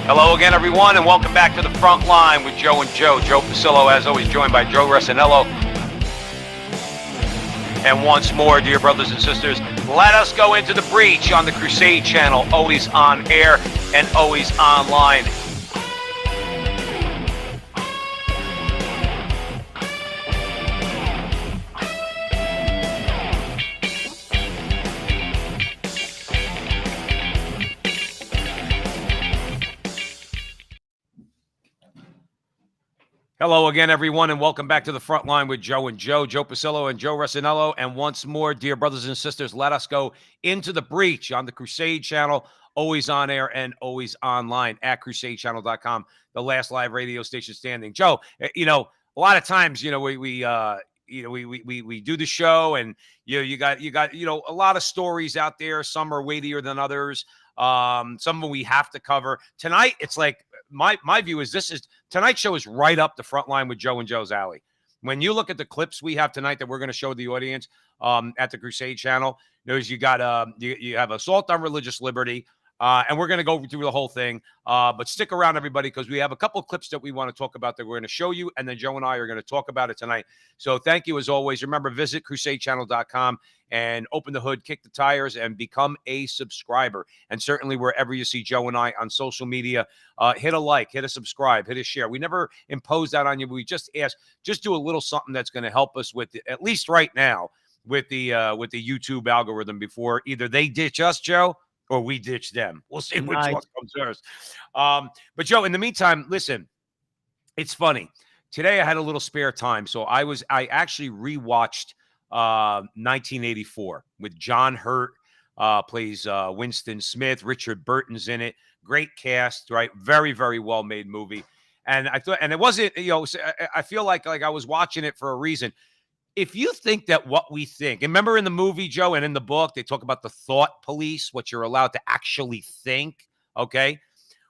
Hello again, everyone, and welcome back to the Frontline with Joe and Joe. Joe Pasillo, as always, joined by Joe Resinello. And once more, dear brothers and sisters, let us go into the breach on the Crusade channel, always on air and always online. Hello again, everyone, and welcome back to the Frontline with Joe and Joe. Joe Pasillo and Joe Resinello. And once more, dear brothers and sisters, let us go into the breach on the Crusade channel, always on air and always online at crusadechannel.com, the last live radio station standing. Joe, a lot of times, we do the show, and you got a lot of stories out there. Some are weightier than others. Some of them we have to cover tonight. It's like my view is tonight's show is right up the front line with Joe and Joe's alley. When you look at the clips we have tonight that we're going to show the audience at the Crusade channel, you got you have assault on religious liberty. And we're going to go through the whole thing. But stick around, everybody, because we have a couple of clips that we want to talk about that we're going to show you. And then Joe and I are going to talk about it tonight. So thank you, as always. Remember, visit crusadechannel.com and open the hood, kick the tires, and become a subscriber. And certainly wherever you see Joe and I on social media, hit a like, hit a subscribe, hit a share. We never impose that on you. But we just ask, just do a little something that's going to help us with, at least right now, with the YouTube algorithm before either they ditch us, Joe, or we ditch them. We'll see which one comes first. But Joe, in the meantime, listen, it's funny. Today I had a little spare time. So I actually rewatched 1984 with John Hurt, plays Winston Smith. Richard Burton's in it. Great cast, right? Very, very well made movie. And I thought, and it wasn't, I feel like I was watching it for a reason. If you think that what we think, and remember in the movie, Joe, and in the book, they talk about the thought police, what you're allowed to actually think, okay?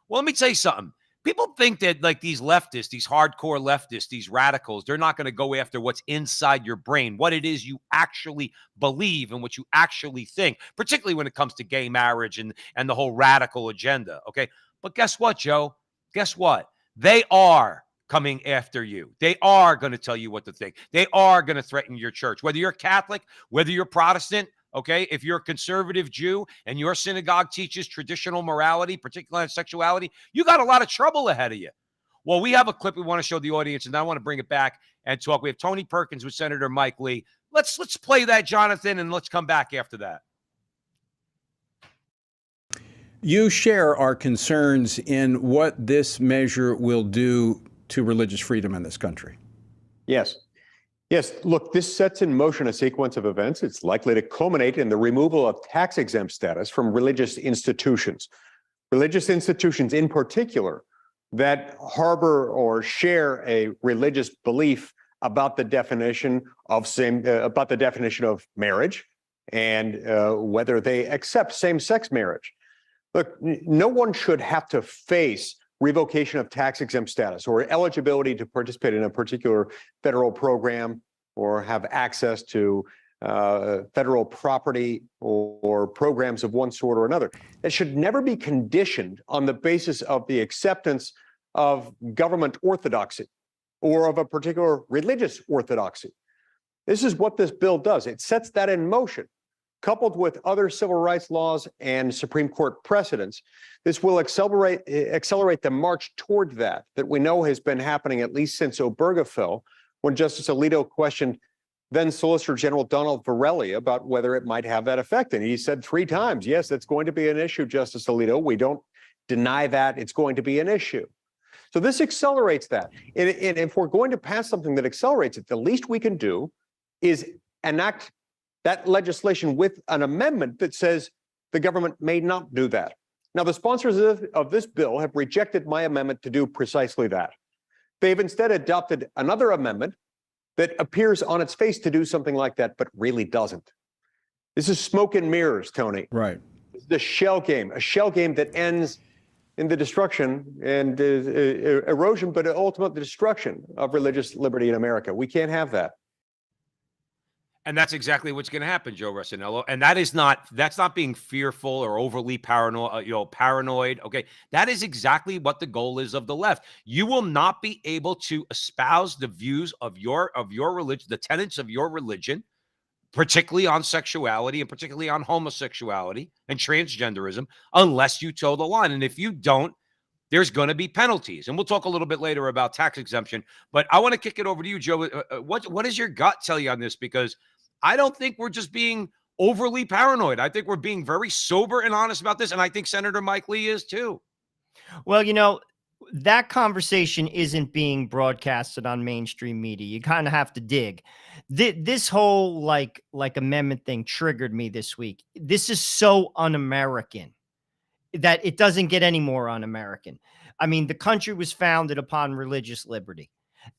Well, let me tell you something. People think that like these leftists, these hardcore leftists, these radicals, they're not going to go after what's inside your brain, what it is you actually believe and what you actually think, particularly when it comes to gay marriage and the whole radical agenda, okay? But guess what, Joe? Guess what? They are coming after you. They are going to tell you what to think. They are going to threaten your church, whether you're Catholic, whether you're Protestant, okay? If you're a conservative Jew and your synagogue teaches traditional morality, particularly on sexuality, you got a lot of trouble ahead of you. Well, we have a clip we want to show the audience, and I want to bring it back and talk. We have Tony Perkins with Senator Mike Lee. Let's play that, Jonathan, and let's come back after that. You share our concerns in what this measure will do to religious freedom in this country. Yes. Look, this sets in motion a sequence of events. It's likely to culminate in the removal of tax-exempt status from religious institutions. Religious institutions in particular that harbor or share a religious belief about the definition of marriage and whether they accept same-sex marriage. Look, no one should have to face revocation of tax-exempt status or eligibility to participate in a particular federal program or have access to federal property or programs of one sort or another. It should never be conditioned on the basis of the acceptance of government orthodoxy or of a particular religious orthodoxy. This is what this bill does. It sets that in motion. Coupled with other civil rights laws and Supreme Court precedents, this will accelerate the march toward that we know has been happening at least since Obergefell, when Justice Alito questioned then Solicitor General Donald Verrilli about whether it might have that effect. And he said 3 times, yes, that's going to be an issue, Justice Alito. We don't deny that it's going to be an issue. So this accelerates that. And if we're going to pass something that accelerates it, the least we can do is enact that legislation with an amendment that says the government may not do that. Now, the sponsors of this bill have rejected my amendment to do precisely that. They've instead adopted another amendment that appears on its face to do something like that, but really doesn't. This is smoke and mirrors, Tony. Right. The shell game, a shell game that ends in the destruction and erosion, but ultimately the destruction of religious liberty in America. We can't have that. And that's exactly what's going to happen, Joe Rossinello. And that's not being fearful or overly paranoid. Okay. That is exactly what the goal is of the left. You will not be able to espouse the views of your religion, the tenets of your religion, particularly on sexuality and particularly on homosexuality and transgenderism, unless you toe the line. And if you don't, there's going to be penalties. And we'll talk a little bit later about tax exemption. But I want to kick it over to you, Joe. What does your gut tell you on this? Because I don't think we're just being overly paranoid. I think we're being very sober and honest about this. And I think Senator Mike Lee is too. Well, that conversation isn't being broadcasted on mainstream media. You kind of have to dig. This whole like amendment thing triggered me this week. This is so un-American that it doesn't get any more un-American. I mean, the country was founded upon religious liberty.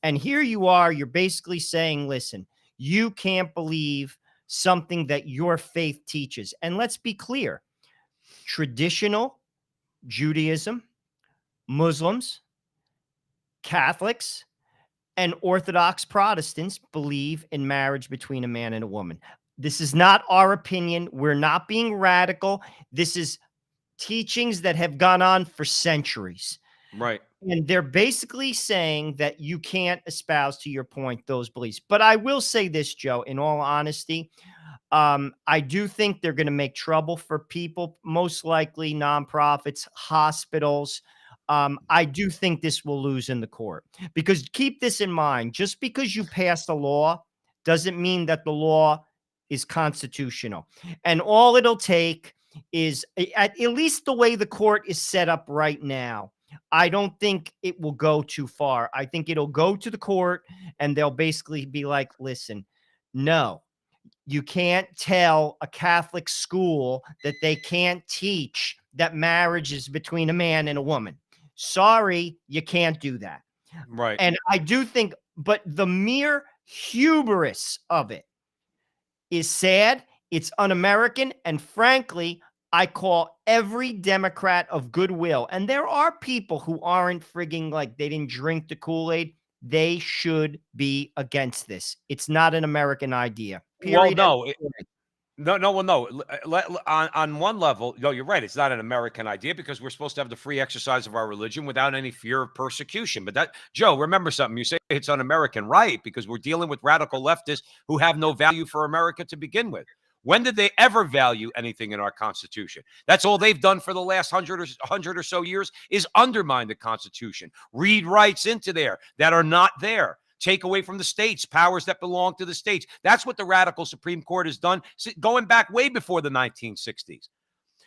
And here you are, you're basically saying, listen, you can't believe something that your faith teaches. And let's be clear, traditional Judaism, Muslims, Catholics, and Orthodox Protestants believe in marriage between a man and a woman. This is not our opinion. We're not being radical. This is teachings that have gone on for centuries. Right. And they're basically saying that you can't espouse, to your point, those beliefs. But I will say this, Joe, in all honesty, I do think they're going to make trouble for people, most likely nonprofits, hospitals. I do think this will lose in the court, because keep this in mind. Just because you passed a law doesn't mean that the law is constitutional. And all it'll take is, at least the way the court is set up right now, I don't think it will go too far. I think it'll go to the court and they'll basically be like, listen, no, you can't tell a Catholic school that they can't teach that marriage is between a man and a woman. Sorry, you can't do that. Right. And I do think, but the mere hubris of it is sad. It's un-American. And frankly, I call every Democrat of goodwill. And there are people who aren't frigging like they didn't drink the Kool-Aid. They should be against this. It's not an American idea. Period. Well, no. On one level, no, you're right. It's not an American idea because we're supposed to have the free exercise of our religion without any fear of persecution. But that, Joe, remember something. You say it's un-American, right? Because we're dealing with radical leftists who have no value for America to begin with. When did they ever value anything in our Constitution? That's all they've done for the last 100 or so years is undermine the Constitution, read rights into there that are not there, take away from the states powers that belong to the states. That's what the radical Supreme Court has done going back way before the 1960s.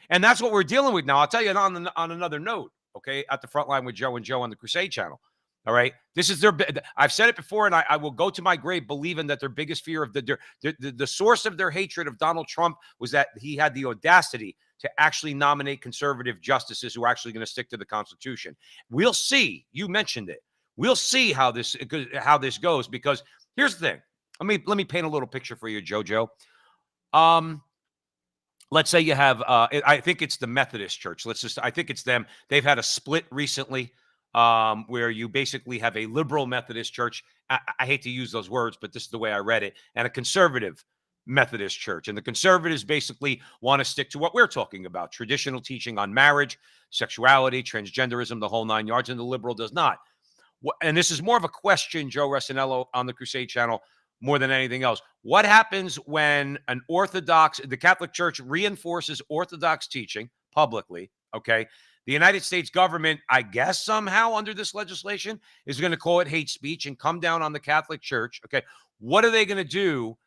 And that's what we're dealing with now. I'll tell you on another note, okay, at the Frontline with Joe and Joe on the Crusade channel. All right. This is I've said it before, and I will go to my grave believing that their biggest fear of the source of their hatred of Donald Trump was that he had the audacity to actually nominate conservative justices who are actually going to stick to the Constitution. We'll see. You mentioned it. We'll see how this goes, because here's the thing. Let me paint a little picture for you, JoJo. Let's say you have, I think it's the Methodist Church. I think it's them. They've had a split recently. Where you basically have a liberal Methodist church. I hate to use those words, but this is the way I read it, and a conservative Methodist church. And the conservatives basically want to stick to what we're talking about, traditional teaching on marriage, sexuality, transgenderism, the whole 9 yards, and the liberal does not. And this is more of a question, Joe Rossinello on the Crusade channel, more than anything else. What happens when the Catholic Church reinforces Orthodox teaching publicly, okay? The United States government, I guess somehow under this legislation, is going to call it hate speech and come down on the Catholic Church. Okay, what are they going to do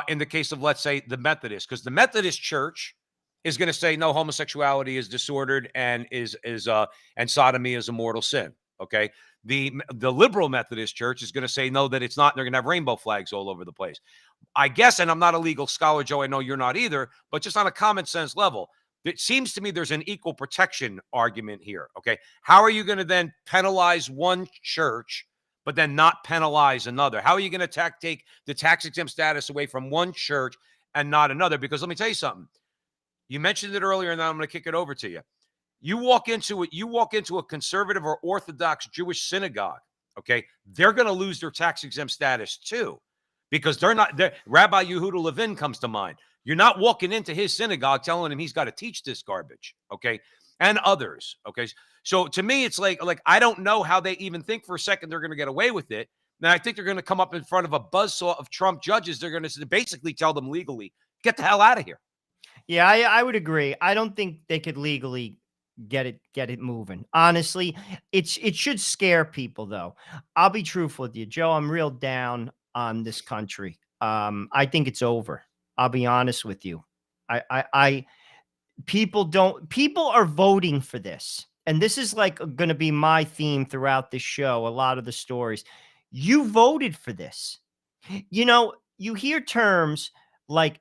in the case of, let's say, the Methodist? Because the Methodist Church is going to say no, homosexuality is disordered and and sodomy is a mortal sin. Okay, the liberal Methodist Church is going to say no, that it's not. They're going to have rainbow flags all over the place. I guess, and I'm not a legal scholar, Joe. I know you're not either, but just on a common sense level. It seems to me there's an equal protection argument here, okay? How are you going to then penalize one church, but then not penalize another? How are you going to take the tax-exempt status away from one church and not another? Because let me tell you something. You mentioned it earlier, and now I'm going to kick it over to you. You walk into a conservative or Orthodox Jewish synagogue, okay? They're going to lose their tax-exempt status too. because they're not there. Rabbi Yehuda Levin comes to mind. You're not walking into his synagogue telling him he's got to teach this garbage, okay? And others, okay? So to me, it's like I don't know how they even think for a second they're going to get away with it. And I think they're going to come up in front of a buzzsaw of Trump judges. They're going to basically tell them legally, get the hell out of here. Yeah, I would agree. I don't think they could legally get it moving. Honestly, it should scare people though. I'll be truthful with you, Joe. I'm real down on this country. I think it's over. I'll be honest with you. I people are voting for this. And this is like going to be my theme throughout this show. A lot of the stories. You voted for this. You know, you hear terms like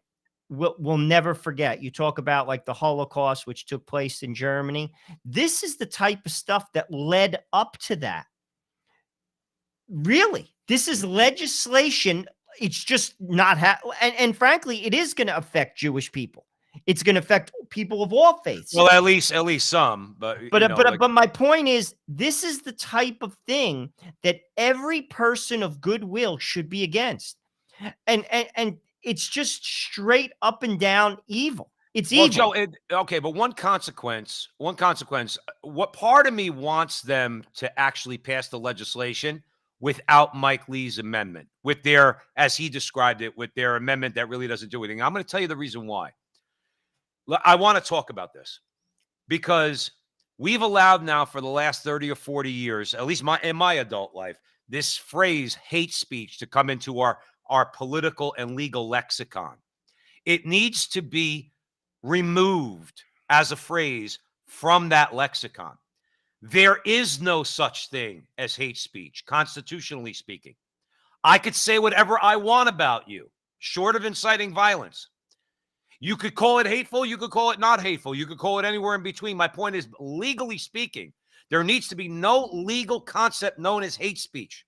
we'll never forget. You talk about like the Holocaust, which took place in Germany. This is the type of stuff that led up to that. Really, this is legislation. It's just not and frankly, it is going to affect Jewish people. It's going to affect people of all faiths. Well, at least some, but but my point is, this is the type of thing that every person of goodwill should be against, and it's just straight up and down evil. It's evil. Joe, okay, but one consequence. What part of me wants them to actually pass the legislation without Mike Lee's amendment, with their, as he described it, with their amendment that really doesn't do anything. I'm going to tell you the reason why. I want to talk about this because we've allowed now for the last 30 or 40 years, at least in my adult life, this phrase hate speech to come into our political and legal lexicon. It needs to be removed as a phrase from that lexicon. There is no such thing as hate speech, constitutionally speaking. I could say whatever I want about you, short of inciting violence. You could call it hateful. You could call it not hateful. You could call it anywhere in between. My point is, legally speaking, there needs to be no legal concept known as hate speech,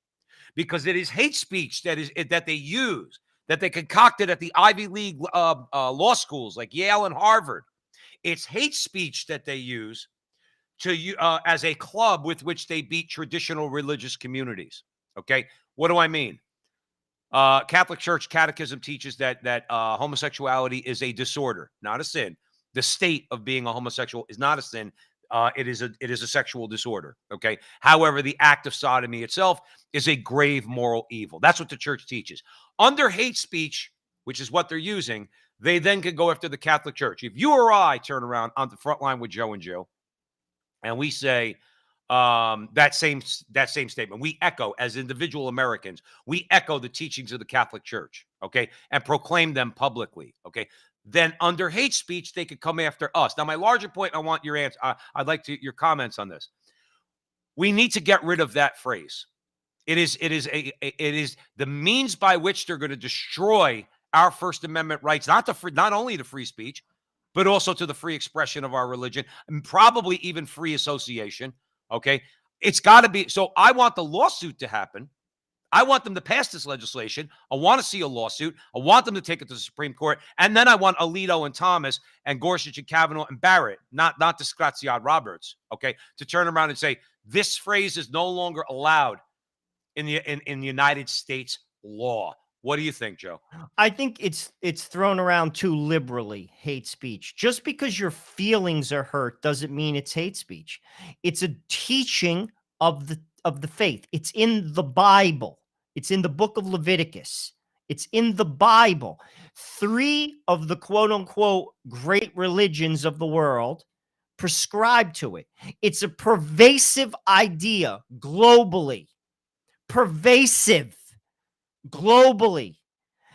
because it is hate speech that they use, that they concocted at the Ivy League law schools like Yale and Harvard. It's hate speech that they use as a club with which they beat traditional religious communities. Okay, what do I mean? Catholic Church Catechism teaches that homosexuality is a disorder, not a sin. The state of being a homosexual is not a sin. It is a sexual disorder. Okay. However, the act of sodomy itself is a grave moral evil. That's what the church teaches. Under hate speech, which is what they're using, they then can go after the Catholic Church. If you or I turn around on the front line with Joe and Joe, and we say that same statement, we echo as individual Americans, we echo the teachings of the Catholic Church, okay, and proclaim them publicly, okay, then under hate speech, they could come after us. Now, my larger point, I want your answer. I'd like your comments on this. We need to get rid of that phrase. It is the means by which they're going to destroy our First Amendment rights, not only to free speech, but also to the free expression of our religion, and probably even free association. Okay, it's got to be. So I want the lawsuit to happen. I want them to pass this legislation. I want to see a lawsuit. I want them to take it to the Supreme Court. And then I want Alito and Thomas and Gorsuch and Kavanaugh and Barrett, not the Scotziad Roberts, okay, to turn around and say, this phrase is no longer allowed in the United States law. What do you think, Joe? I think it's thrown around too liberally, hate speech. Just because your feelings are hurt doesn't mean it's hate speech. It's a teaching of the faith. It's in the Bible. It's in the book of Leviticus. It's in the Bible. 3 of the quote unquote great religions of the world prescribe to it. It's a pervasive idea globally. Pervasive globally.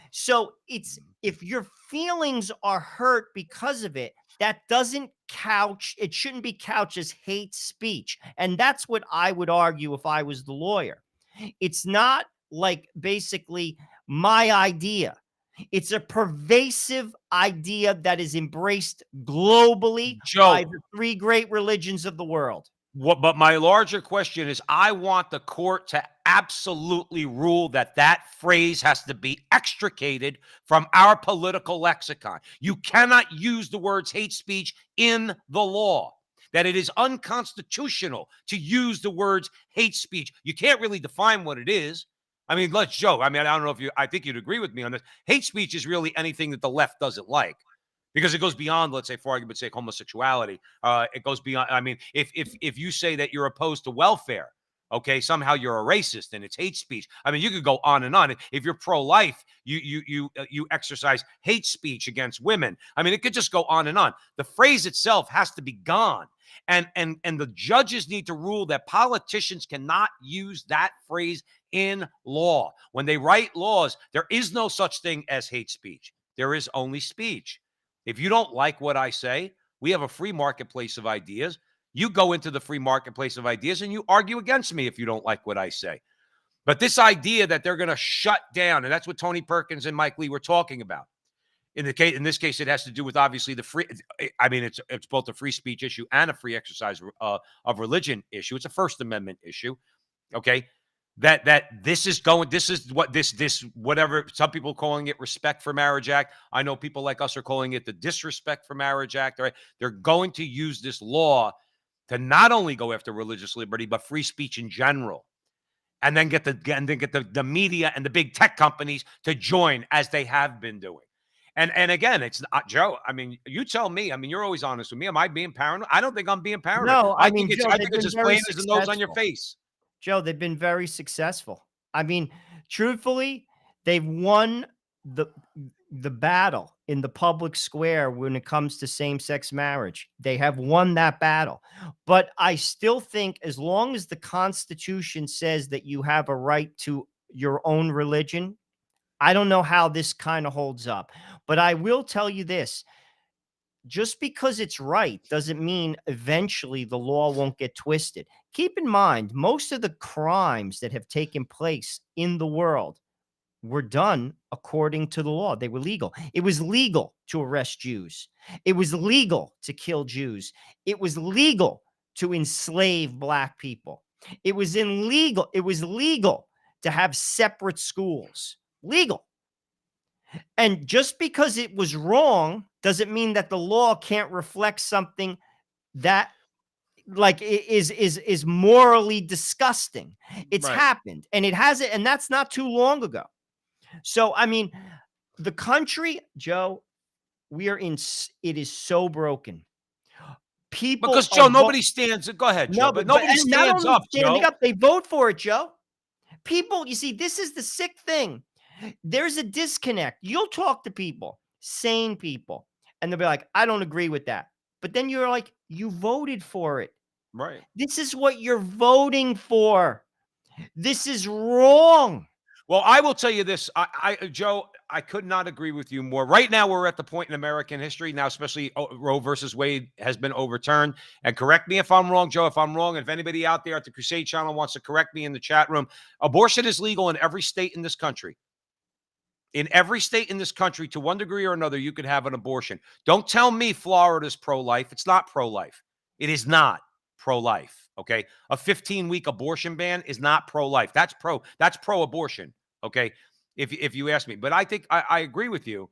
So it's, if your feelings are hurt because of it, that doesn't it shouldn't be couched as hate speech. And that's what I would argue if I was the lawyer. It's not like basically my idea. It's a pervasive idea that is embraced globally by the 3 great religions of the world. But my larger question is, I want the court to absolutely rule that phrase has to be extricated from our political lexicon. You cannot use the words hate speech in the law, that it is unconstitutional to use the words hate speech. You can't really define what it is. I mean, let's joke. I mean, I don't know if you, I think you'd agree with me on this. Hate speech is really anything that the left doesn't like because it goes beyond, let's say, for argument's sake, homosexuality. It goes beyond. I mean, if you say that you're opposed to welfare, okay, somehow you're a racist and it's hate speech. I mean, you could go on and on. If you're pro-life, you exercise hate speech against women. I mean, it could just go on and on. The phrase itself has to be gone. And the judges need to rule that politicians cannot use that phrase in law. When they write laws, there is no such thing as hate speech. There is only speech. If you don't like what I say, we have a free marketplace of ideas. You go into the free marketplace of ideas and you argue against me if you don't like what I say. But this idea that they're going to shut down, and that's what Tony Perkins and Mike Lee were talking about. In this case, it has to do with obviously the free. I mean, it's both a free speech issue and a free exercise of religion issue. It's a First Amendment issue. Okay, this is what this whatever some people calling it Respect for Marriage Act. I know people like us are calling it the Disrespect for Marriage Act. Right? They're going to use this law to not only go after religious liberty but free speech in general, and then get the media and the big tech companies to join as they have been doing. And again, it's not Joe. I mean, you tell me. I mean, you're always honest with me. Am I being paranoid? I don't think I'm being paranoid. No, I mean, Joe, I they've think it's been as very plain as the nose on your successful. face. Joe, they've been very successful. I mean, truthfully, they've won the battle in the public square when it comes to same-sex marriage. They have won that battle. But I still think as long as the Constitution says that you have a right to your own religion, I don't know how this kind of holds up. But I will tell you this. Just because it's right doesn't mean eventually the law won't get twisted. Keep in mind, most of the crimes that have taken place in the world were done according to the law. They were legal. It was legal to arrest Jews. It was legal to kill Jews. It was legal to enslave black people. It was illegal. It was legal to have separate schools. Legal. And just because it was wrong doesn't mean that the law can't reflect something that like is morally disgusting. It's Right. happened and it hasn't, and that's not too long ago. So I mean, the country, Joe, it is so broken. People Because are Joe, nobody stands. Go ahead, Joe. no, But but nobody and not stands only up, standing Joe. up, they vote for it, Joe. People, you see, this is the sick thing. There's a disconnect. You'll talk to people, sane people, and they'll be like, I don't agree with that. But then you're like, you voted for it. Right. This is what you're voting for. This is wrong. Well, I will tell you this, Joe, I could not agree with you more. Right now, we're at the point in American history now, especially Roe versus Wade has been overturned. And correct me if I'm wrong, Joe. If I'm wrong, if anybody out there at the Crusade Channel wants to correct me in the chat room, abortion is legal in every state in this country. In every state in this country, to one degree or another, you could have an abortion. Don't tell me Florida's pro-life. It's not pro-life. It is not pro-life. Okay. A 15-week abortion ban is not pro-life. That's pro-abortion. Okay. If you ask me. But I think I agree with you.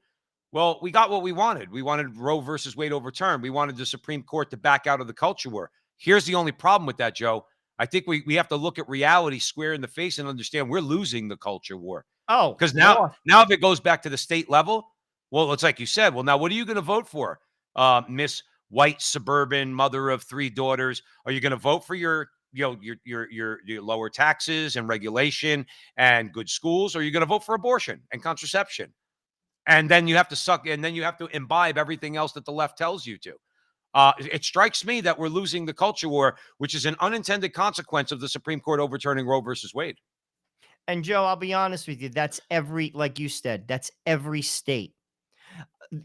Well, we got what we wanted. We wanted Roe versus Wade overturned. We wanted the Supreme Court to back out of the culture war. Here's the only problem with that, Joe. I think we have to look at reality square in the face and understand we're losing the culture war. Oh, Because Lord. now if it goes back to the state level, well, it's like you said. Well, now what are you going to vote for, Miss White suburban mother of 3 daughters? Are you going to vote for your lower taxes and regulation and good schools, or are you going to vote for abortion and contraception? And then you have to imbibe everything else that the left tells you to. It strikes me that we're losing the culture war, which is an unintended consequence of the Supreme Court overturning Roe versus Wade. And Joe, I'll be honest with you. That's like you said, that's every state.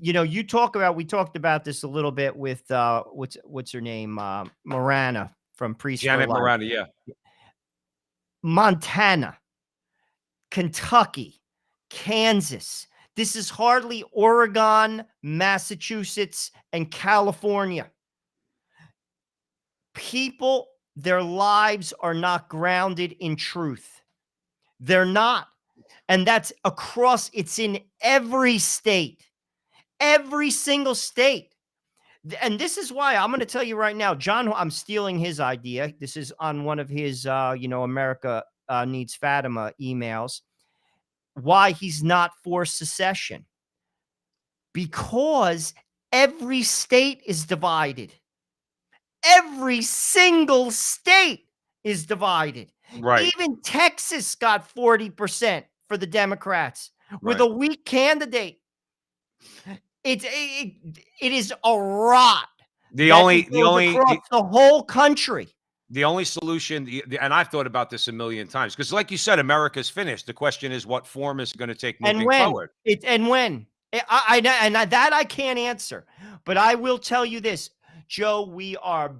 You know, we talked about this a little bit with, what's her name? Morana from Priest for Janet Life. Miranda, yeah. Montana, Kentucky, Kansas. This is hardly Oregon, Massachusetts, and California. People, their lives are not grounded in truth. They're not. And that's it's in every state, every single state. And this is why I'm going to tell you right now, I'm stealing his idea. This is on one of his, America needs Fatima emails, why he's not for secession. Because every state is divided. Every single state is divided. Right. Even Texas got 40% for the Democrats with Right. a weak candidate. It is a rot The that only it the goes only across the whole country. the only solution, and I've thought about this a million times, because like you said, America's finished. The question is what form is it going to take And moving when forward? that I can't answer, but I will tell you this, Joe, we are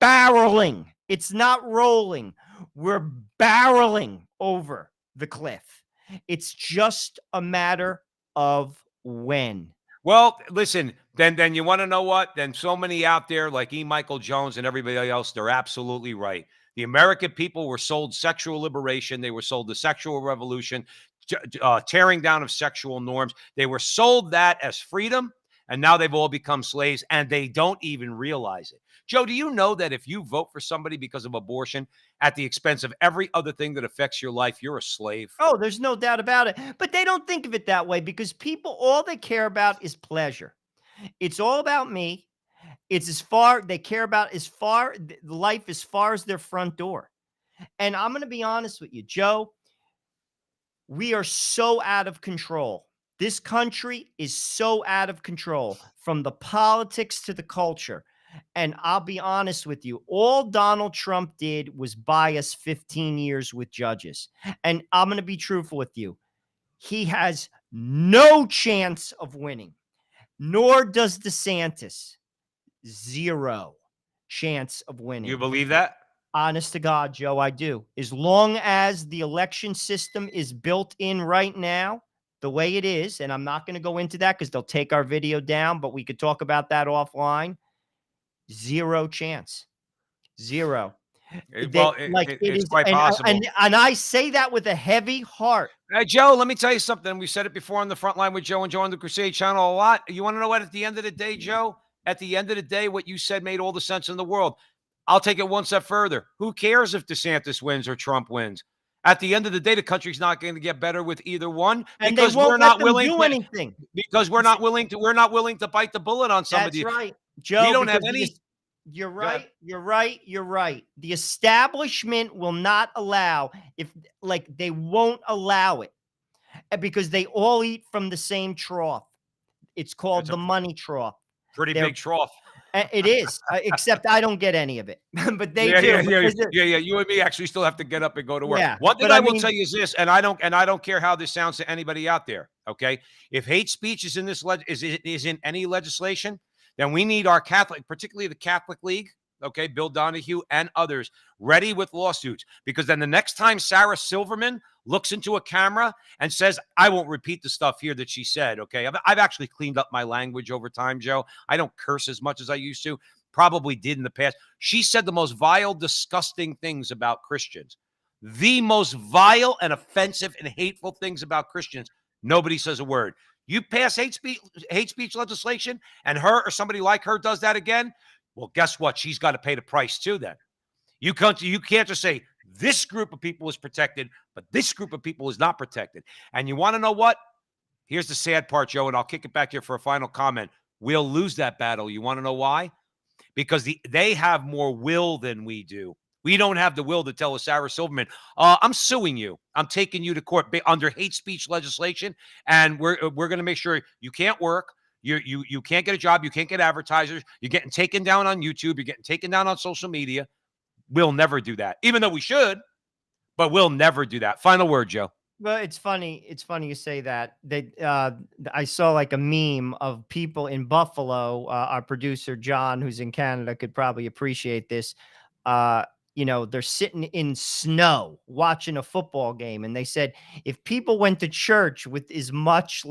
barreling. It's not rolling. We're barreling over the cliff. It's just a matter of when. Well, listen, then you want to know what? Then so many out there like E. Michael Jones and everybody else, they're absolutely right. The American people were sold sexual liberation. They were sold the sexual revolution, tearing down of sexual norms. They were sold that as freedom, and now they've all become slaves, and they don't even realize it. Joe, do you know that if you vote for somebody because of abortion at the expense of every other thing that affects your life, you're a slave? Oh, there's no doubt about it. But they don't think of it that way because people, all they care about is pleasure. It's all about me. It's as far they care about life as far as their front door. And I'm going to be honest with you, Joe, we are so out of control. This country is so out of control from the politics to the culture. And I'll be honest with you, all Donald Trump did was buy us 15 years with judges. And I'm going to be truthful with you. He has no chance of winning, nor does DeSantis. Zero chance of winning. You believe that? Honest to God, Joe, I do. As long as the election system is built in right now, the way it is, and I'm not going to go into that because they'll take our video down, but we could talk about that offline. Zero chance. Zero. Well, It it's is, quite possible. and I say that with a heavy heart. Hey, Joe, let me tell you something. We said it before on the front line with Joe and Joe on the Crusade channel a lot. You want to know what? At the end of the day, Joe, at the end of the day, what you said made all the sense in the world. I'll take it one step further. Who cares if DeSantis wins or Trump wins? At the end of the day, the country's not going to get better with either one And they because we're won't let not them willing do to, anything. because we're not willing to bite the bullet on some of That's these. right, We Joe, don't have because any. you're Go ahead. right. You're right. You're right. The establishment will not allow they won't allow it because they all eat from the same trough. It's called It's a the money trough. pretty They're big trough. It is, except I don't get any of it, but they Yeah, do. yeah, yeah, because yeah. You and me actually still have to get up and go to work. Yeah, One thing but I I will mean, tell you is this, and I don't care how this sounds to anybody out there. Okay, if hate speech is in this is in any legislation, then we need our Catholic, particularly the Catholic League. Okay, Bill Donahue and others ready with lawsuits, because then the next time Sarah Silverman looks into a camera and says, "I won't repeat the stuff here that she said." Okay, I've actually cleaned up my language over time, Joe. I don't curse as much as I used to. Probably did in the past. She said the most vile, disgusting things about Christians. The most vile and offensive and hateful things about Christians. Nobody says a word. You pass hate speech legislation, and her or somebody like her does that again. Well, guess what? She's got to pay the price too. Then you can't just say this group of people is protected, but this group of people is not protected. And you want to know what? Here's the sad part, Joe, and I'll kick it back here for a final comment. We'll lose that battle. You want to know why? Because they have more will than we do. We don't have the will to tell a Sarah Silverman, I'm suing you. I'm taking you to court under hate speech legislation, and we're going to make sure you can't work. You can't get a job. You can't get advertisers. You're getting taken down on YouTube. You're getting taken down on social media. We'll never do that, even though we should, but we'll never do that. Final word, Joe. well, it's funny. It's funny you say that. I saw like a meme of people in Buffalo. Our producer John, who's in Canada, could probably appreciate this. They're sitting in snow watching a football game, and they said if people went to church with as much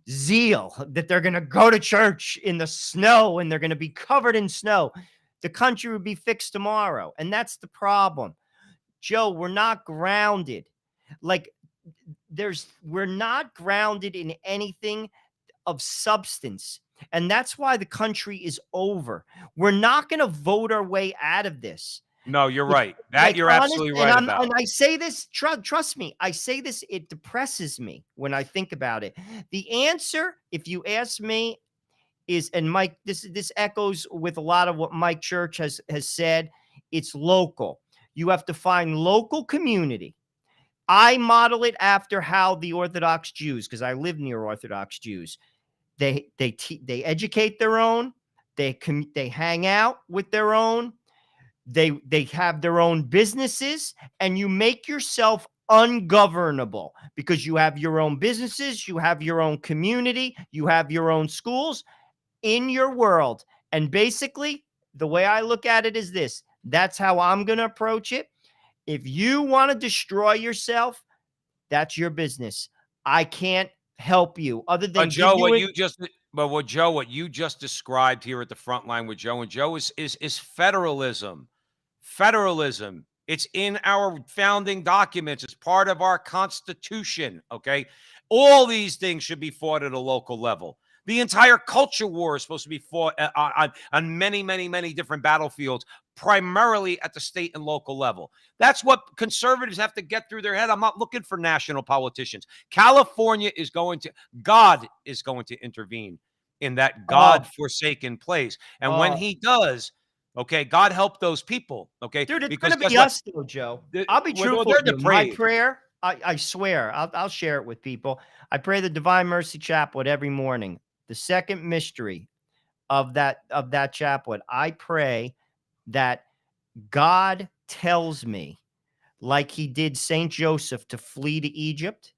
zeal that they're going to go to church in the snow and they're going to be covered in snow, the country would be fixed tomorrow. And that's the problem. Joe, we're not grounded. We're not grounded in anything of substance. And that's why the country is over. We're not going to vote our way out of this. No, you're It's right. That like you're honest, absolutely and right about. I say this, trust me, I say this, it depresses me when I think about it. The answer, if you ask me, is, and Mike, this echoes with a lot of what Mike Church has said. It's local. You have to find local community. I model it after how the Orthodox Jews, because I live near Orthodox Jews, they educate their own, they hang out with their own, they have their own businesses, and you make yourself ungovernable because you have your own businesses, you have your own community, you have your own schools in your world. And basically, the way I look at it is this: that's how I'm going to approach it. If you want to destroy yourself, that's your business. I can't help you other But than give Joe, you what it. you just but what Joe, what you just described here at the front line with Joe and Joe is federalism. Federalism. It's in our founding documents. It's part of our Constitution. Okay. All these things should be fought at a local level. The entire culture war is supposed to be fought on many, many, many different battlefields, primarily at the state and local level. That's what conservatives have to get through their head. I'm not looking for national politicians. California is going to, God is going to intervene in that Oh, God-forsaken place. And when oh, he does, okay, God help those people, okay? dude, it's Because gonna guess be what? us though, Joe. The- I'll be well, truthful they're with you. My depraved. prayer, I swear, I'll share it with people. I pray the Divine Mercy Chaplet every morning. The second mystery of that chaplet, I pray that God tells me, like he did Saint Joseph, to flee to Egypt.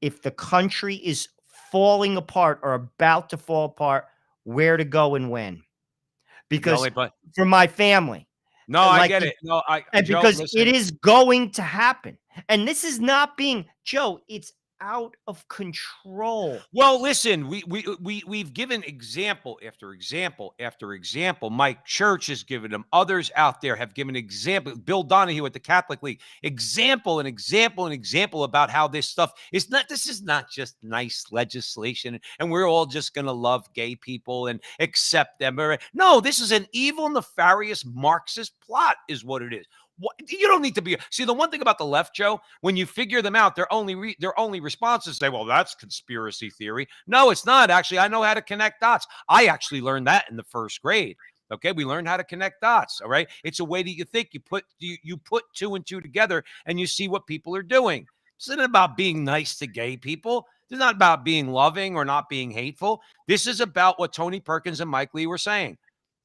If the country is falling apart or about to fall apart, where to go and when. The Because only, but for my family, no, I like get it. No, and Joe, because it listen. is going to happen. And this is not being, Joe, it's out of control. Well, listen, we've given example after example after example. Mike Church has given them. Others out there have given example. Bill Donahue at the Catholic League, example and example and example about how this stuff is not. This is not just nice legislation, and we're all just going to love gay people and accept them. No, this is an evil, nefarious Marxist plot, is what it is. You don't need to be. See, the one thing about the left, Joe, when you figure them out, their only responses say, "Well, that's conspiracy theory." No, it's not. Actually, I know how to connect dots. I actually learned that in the first grade. Okay, we learned how to connect dots. All right, it's a way that you think. You put two and two together, and you see what people are doing. This isn't about being nice to gay people. This is not about being loving or not being hateful. This is about what Tony Perkins and Mike Lee were saying.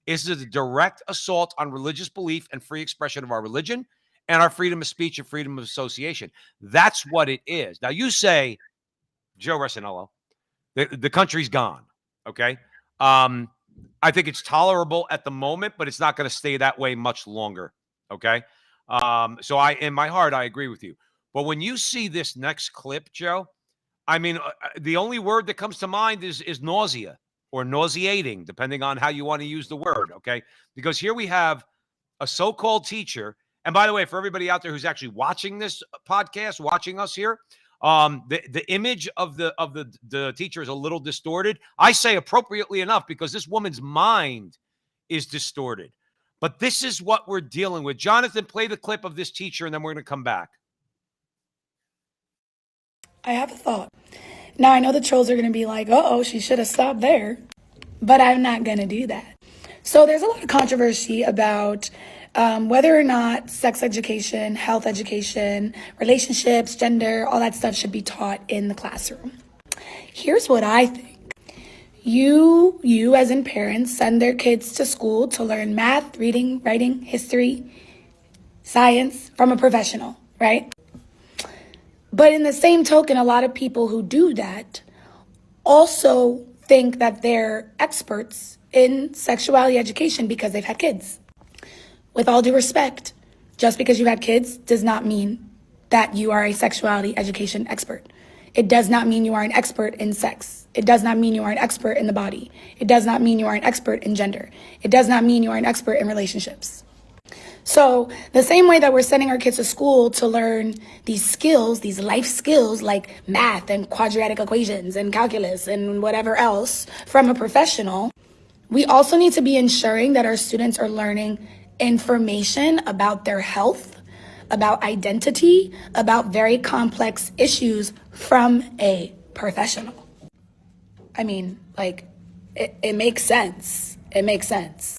Is a direct assault on religious belief and free expression of our religion and our freedom of speech and freedom of association. That's what it is. Now, you say, Joe Resinello, the country's gone. Okay. I think it's tolerable at the moment, but it's not going to stay that way much longer. Okay. So in my heart, I agree with you. But when you see this next clip, Joe, I mean, the only word that comes to mind is nausea or nauseating, depending on how you want to use the word, okay? Because here we have a so-called teacher, and by the way, for everybody out there who's actually watching this podcast, watching us here, the image of the teacher is a little distorted. I say appropriately enough because this woman's mind is distorted. But this is what we're dealing with. Jonathan, play the clip of this teacher, and then we're going to come back. I have a thought. Now, I know the trolls are going to be like, uh-oh, she should have stopped there. But I'm not going to do that. So there's a lot of controversy about whether or not sex education, health education, relationships, gender, all that stuff should be taught in the classroom. Here's what I think. You as in parents, send their kids to school to learn math, reading, writing, history, science from a professional, right? But in the same token, a lot of people who do that also think that they're experts in sexuality education because they've had kids. With all due respect, just because you've had kids does not mean that you are a sexuality education expert. It does not mean you are an expert in sex. It does not mean you are an expert in the body. It does not mean you are an expert in gender. It does not mean you are an expert in relationships. So the same way that we're sending our kids to school to learn these skills, these life skills like math and quadratic equations and calculus and whatever else from a professional, we also need to be ensuring that our students are learning information about their health, about identity, about very complex issues from a professional. I mean, like, it makes sense. It makes sense.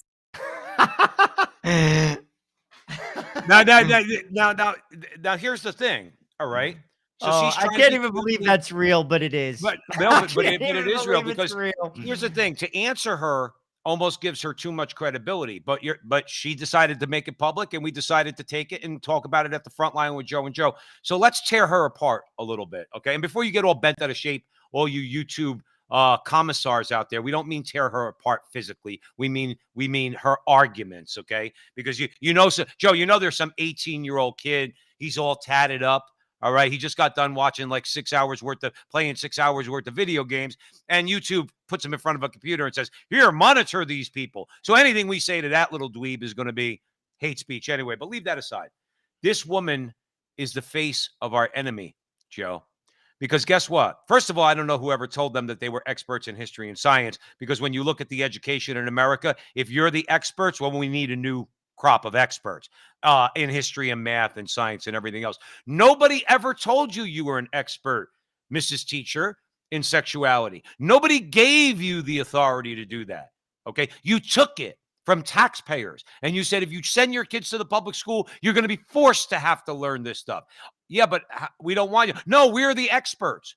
Now, here's the thing. All right. So Oh, she's I trying to can't be even believe that's real, but it is. But I no, but can't it even is real believe it's because real. here's the thing: to answer her almost gives her too much credibility. But she decided to make it public, and we decided to take it and talk about it at the front line with Joe and Joe. So let's tear her apart a little bit, okay? And before you get all bent out of shape, all you YouTube commissars out there, we don't mean tear her apart physically. We mean her arguments, okay? Because so, Joe, there's some 18-year-old kid. He's all tatted up. All right. He just got done watching like 6 hours worth of playing 6 hours worth of video games. And YouTube puts him in front of a computer and says, here, monitor these people. So anything we say to that little dweeb is going to be hate speech anyway. But leave that aside. This woman is the face of our enemy, Joe. Because guess what? First of all, I don't know whoever told them that they were experts in history and science. Because when you look at the education in America, if you're the experts, well, we need a new crop of experts in history and math and science and everything else. Nobody ever told you were an expert, Mrs. Teacher, in sexuality. Nobody gave you the authority to do that. Okay. You took it from taxpayers and you said, if you send your kids to the public school, you're going to be forced to have to learn this stuff. Yeah, but we don't want you. No, we're the experts.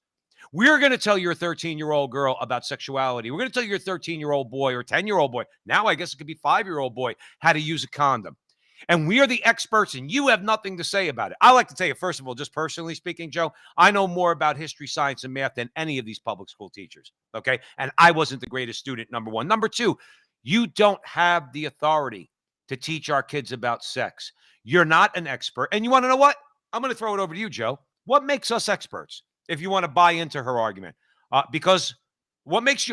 We're going to tell your 13-year-old girl about sexuality. We're going to tell your 13-year-old boy or 10-year-old boy. Now, I guess it could be 5-year-old boy how to use a condom. And we are the experts, and you have nothing to say about it. I like to tell you, first of all, just personally speaking, Joe, I know more about history, science, and math than any of these public school teachers. Okay. And I wasn't the greatest student, number one. Number two, you don't have the authority to teach our kids about sex. You're not an expert. And you want to know what? I'm going to throw it over to you, Joe. What makes us experts? If you want to buy into her argument, because what makes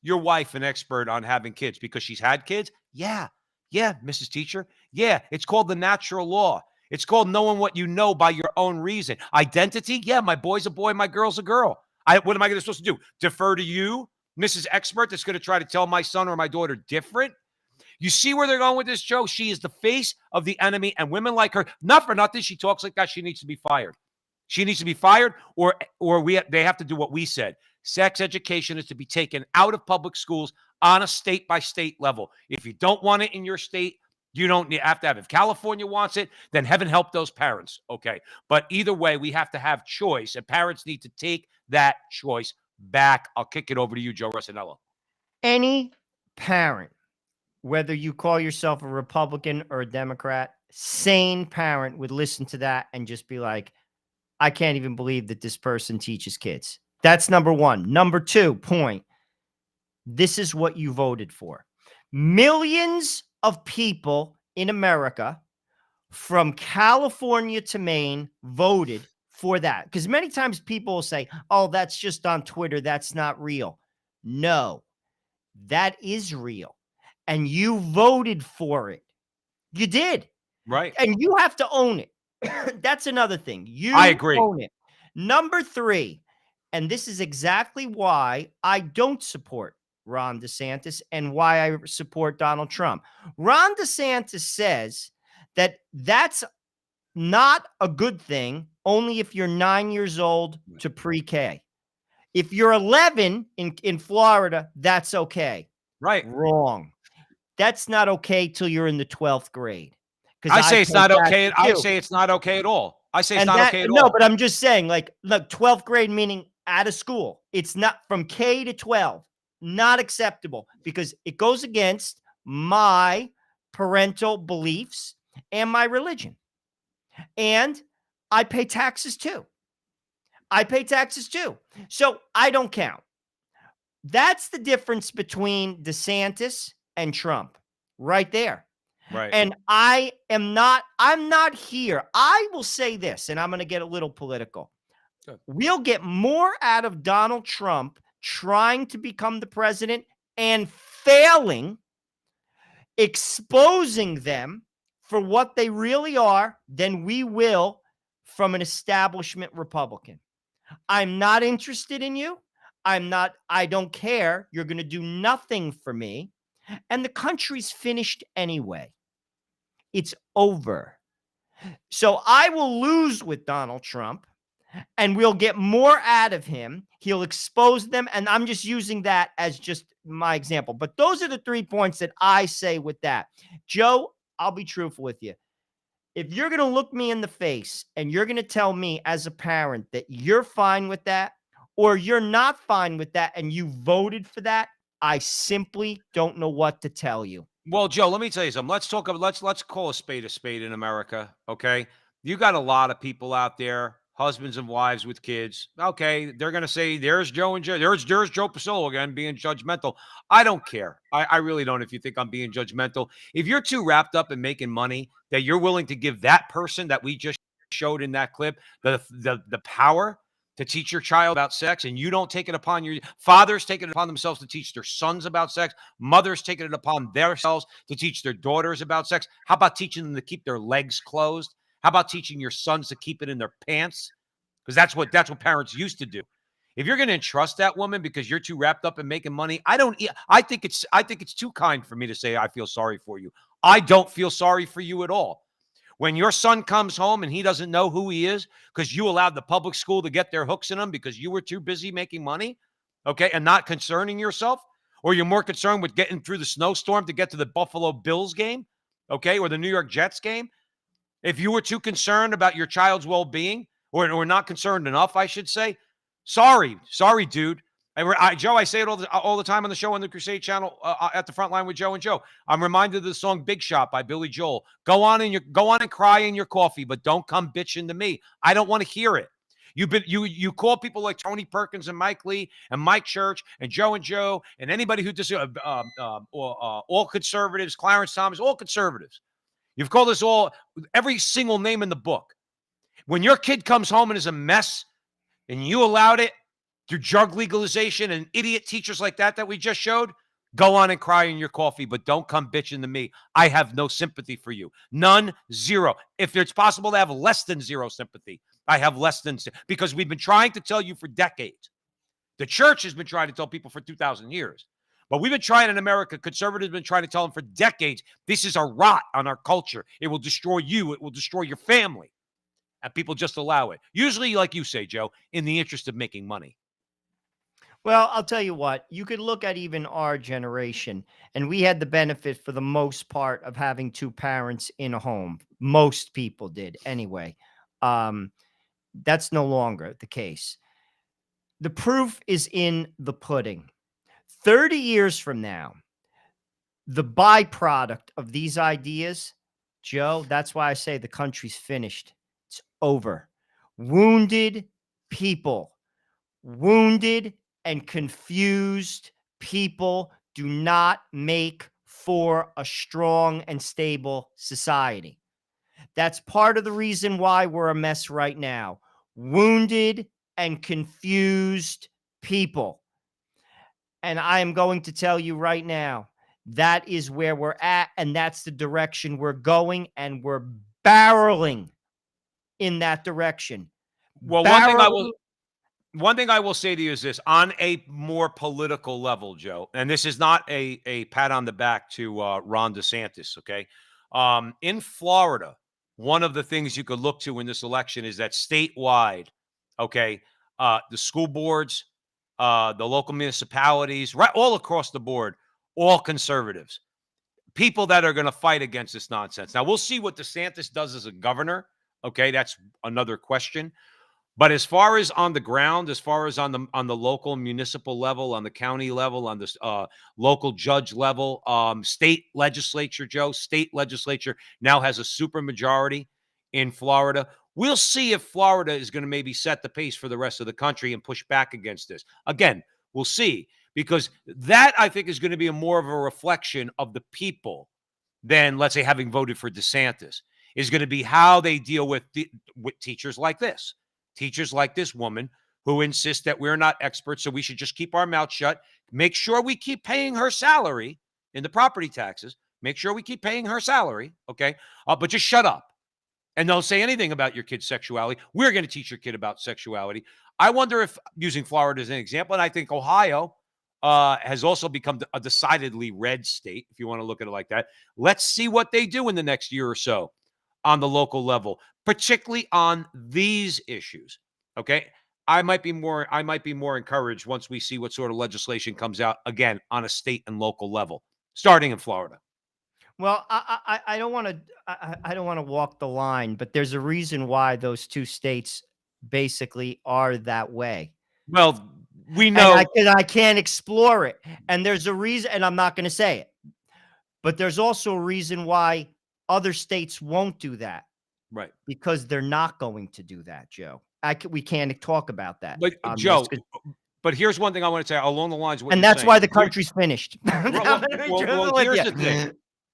your wife an expert on having kids? Because she's had kids? Yeah, Mrs. Teacher. Yeah, it's called the natural law. It's called knowing what you know by your own reason. Identity? Yeah, my boy's a boy, my girl's a girl. What am I supposed to do? Defer to you, Mrs. Expert, that's going to try to tell my son or my daughter different? You see where they're going with this, Joe? She is the face of the enemy, and women like her, not for nothing, she talks like that. She needs to be fired. She needs to be fired, or they have to do what we said. Sex education is to be taken out of public schools on a state-by-state level. If you don't want it in your state, you don't have to have it. If California wants it, then heaven help those parents, okay? But either way, we have to have choice, and parents need to take that choice back. I'll kick it over to you, Joe Rossinello. Any parent, whether you call yourself a Republican or a Democrat, sane parent would listen to that and just be like, I can't even believe that this person teaches kids. That's number one. Number two point, this is what you voted for. Millions of people in America from California to Maine voted for that. Because many times people will say, oh, that's just on Twitter. That's not real. No, that is real. And you voted for it. You did. Right. And you have to own it. That's another thing. I agree. Own it. Number three, and this is exactly why I don't support Ron DeSantis and why I support Donald Trump. Ron DeSantis says that that's not a good thing only if you're 9 years old to pre-K. If you're 11 in Florida, that's okay. Right. Wrong. That's not okay till you're in the 12th grade. I say it's not okay. I say it's not okay at all. I say it's not okay at all. No, but I'm just saying, like, look, 12th grade meaning out of school. It's not from K to 12. Not acceptable because it goes against my parental beliefs and my religion. And I pay taxes too. So I don't count. That's the difference between DeSantis and Trump right there. Right. And I'm not here. I will say this, and I'm going to get a little political. Good. We'll get more out of Donald Trump trying to become the president and failing, exposing them for what they really are than we will from an establishment Republican. I'm not interested in you. I don't care. You're going to do nothing for me. And the country's finished anyway. It's over. So I will lose with Donald Trump and we'll get more out of him. He'll expose them. And I'm just using that as just my example. But those are the 3 points that I say with that. Joe, I'll be truthful with you. If you're going to look me in the face and you're going to tell me as a parent that you're fine with that, or you're not fine with that and you voted for that, I simply don't know what to tell you. Well, Joe, let me tell you something. Let's call a spade in America, okay? You got a lot of people out there, husbands and wives with kids. Okay, they're gonna say, "There's Joe and Joe. There's Joe Pasillo again being judgmental." I don't care. I really don't. If you think I'm being judgmental, if you're too wrapped up in making money that you're willing to give that person that we just showed in that clip the power to teach your child about sex, and you don't take it upon your fathers taking it upon themselves to teach their sons about sex, mothers taking it upon themselves to teach their daughters about sex. How about teaching them to keep their legs closed? How about teaching your sons to keep it in their pants? Because that's what parents used to do. If you're going to entrust that woman because you're too wrapped up in making money, I think it's too kind for me to say I feel sorry for you. I don't feel sorry for you at all. When your son comes home and he doesn't know who he is because you allowed the public school to get their hooks in him because you were too busy making money, okay, and not concerning yourself, or you're more concerned with getting through the snowstorm to get to the Buffalo Bills game, okay, or the New York Jets game. If you were too concerned about your child's well-being, or not concerned enough, I should say, sorry, dude. Joe, I say it all the time on the show on the Crusade channel at the Frontline with Joe and Joe. I'm reminded of the song "Big Shot" by Billy Joel. Go on and cry in your coffee, but don't come bitching to me. I don't want to hear it. You call people like Tony Perkins and Mike Lee and Mike Church and Joe and anybody who all conservatives, Clarence Thomas, all conservatives. You've called us all every single name in the book. When your kid comes home and is a mess, and you allowed it through drug legalization and idiot teachers like that we just showed, go on and cry in your coffee, but don't come bitching to me. I have no sympathy for you. None, zero. If it's possible to have less than zero sympathy, I have less than, because we've been trying to tell you for decades. The church has been trying to tell people for 2,000 years. But we've been trying in America, conservatives have been trying to tell them for decades, this is a rot on our culture. It will destroy you. It will destroy your family. And people just allow it. Usually, like you say, Joe, in the interest of making money. Well, I'll tell you what, you could look at even our generation, and we had the benefit for the most part of having two parents in a home. Most people did anyway. That's no longer the case. The proof is in the pudding. 30 years from now, the byproduct of these ideas, Joe, that's why I say the country's finished. It's over. Wounded people, wounded and confused people do not make for a strong and stable society. That's part of the reason why we're a mess right now. Wounded and confused people. And I am going to tell you right now, that is where we're at, and that's the direction we're going, and we're barreling in that direction. Well, one thing I will say to you is this: on a more political level, Joe, and this is not a pat on the back to Ron DeSantis, okay? In Florida, one of the things you could look to in this election is that statewide, okay, the school boards, the local municipalities, right, all across the board, all conservatives, people that are going to fight against this nonsense. Now, we'll see what DeSantis does as a governor. Okay, that's another question. But as far as on the ground, as far as on the local municipal level, on the county level, on the local judge level, state legislature, Joe, state legislature now has a super majority in Florida. We'll see if Florida is going to maybe set the pace for the rest of the country and push back against this. Again, we'll see, because that, I think, is going to be more of a reflection of the people than, let's say, having voted for DeSantis, is going to be how they deal with teachers like this. Teachers like this woman who insist that we're not experts, so we should just keep our mouth shut. Make sure we keep paying her salary in the property taxes. Make sure we keep paying her salary, okay? But just shut up. And don't say anything about your kid's sexuality. We're going to teach your kid about sexuality. I wonder if, using Florida as an example, and I think Ohio has also become a decidedly red state, if you want to look at it like that. Let's see what they do in the next year or so on the local level, particularly on these issues. Okay. I might be more encouraged once we see what sort of legislation comes out again on a state and local level, starting in Florida. Well, I don't want to I don't want to walk the line, but there's a reason why those two states basically are that way. Well, we And know. I can't explore it. And there's a reason, and I'm not going to say it. But there's also a reason why other states won't do that, Right. because they're not going to do that, Joe. We can't talk about that. But on this, Joe, 'cause- but here's one thing I want to say along the lines of what and you're that's saying. why the country's finished. I'm Well, gonna be well, truthful well, with here's you. the thing.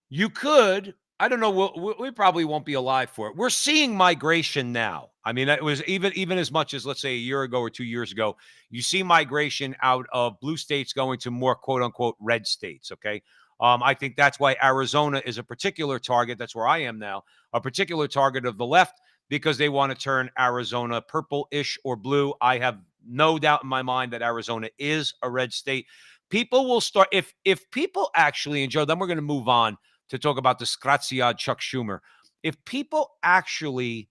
You could, I don't know, we probably won't be alive for it. We're seeing migration now. I mean, it was even as much as, let's say, a year ago or 2 years ago, you see migration out of blue states going to more quote unquote red states. Okay. I think that's why Arizona is a particular target. That's where I am now, a particular target of the left, because they want to turn Arizona purple-ish or blue. I have no doubt in my mind that Arizona is a red state. People will start, if people actually, and Joe, then we're going to move on to talk about the Scraziad Chuck Schumer. If people actually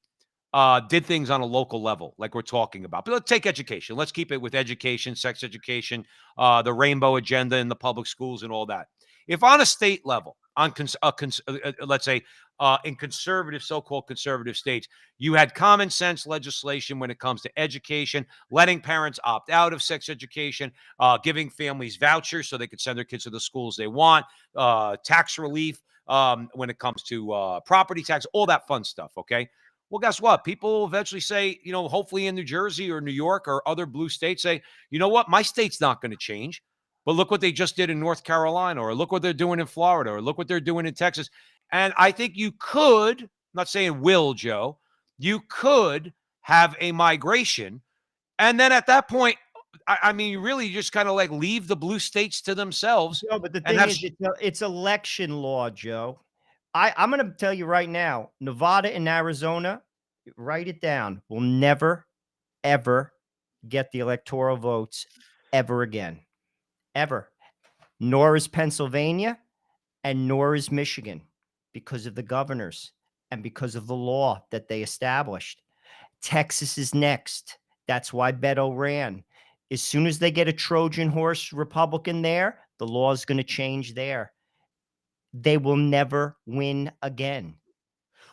did things on a local level, like we're talking about, but let's take education. Let's keep it with education, sex education, the rainbow agenda in the public schools and all that. If on a state level, let's say in conservative, so-called conservative states, you had common sense legislation when it comes to education, letting parents opt out of sex education, giving families vouchers so they could send their kids to the schools they want, tax relief when it comes to property tax, all that fun stuff, okay? Well, guess what? People will eventually say, hopefully in New Jersey or New York or other blue states, say, you know what? My state's not going to change. But look what they just did in North Carolina, or look what they're doing in Florida, or look what they're doing in Texas. And I think you could, I'm not saying will, Joe, you could have a migration. And then at that point, I mean, you really just kind of like leave the blue states to themselves. No, but the and thing have is, it's election law, Joe. I'm going to tell you right now, Nevada and Arizona, write it down, will never, ever get the electoral votes ever again. Ever. Nor is Pennsylvania, and nor is Michigan, because of the governors and because of the law that they established. Texas is next. That's why Beto ran. As soon as they get a Trojan horse Republican there, the law is going to change there. They will never win again.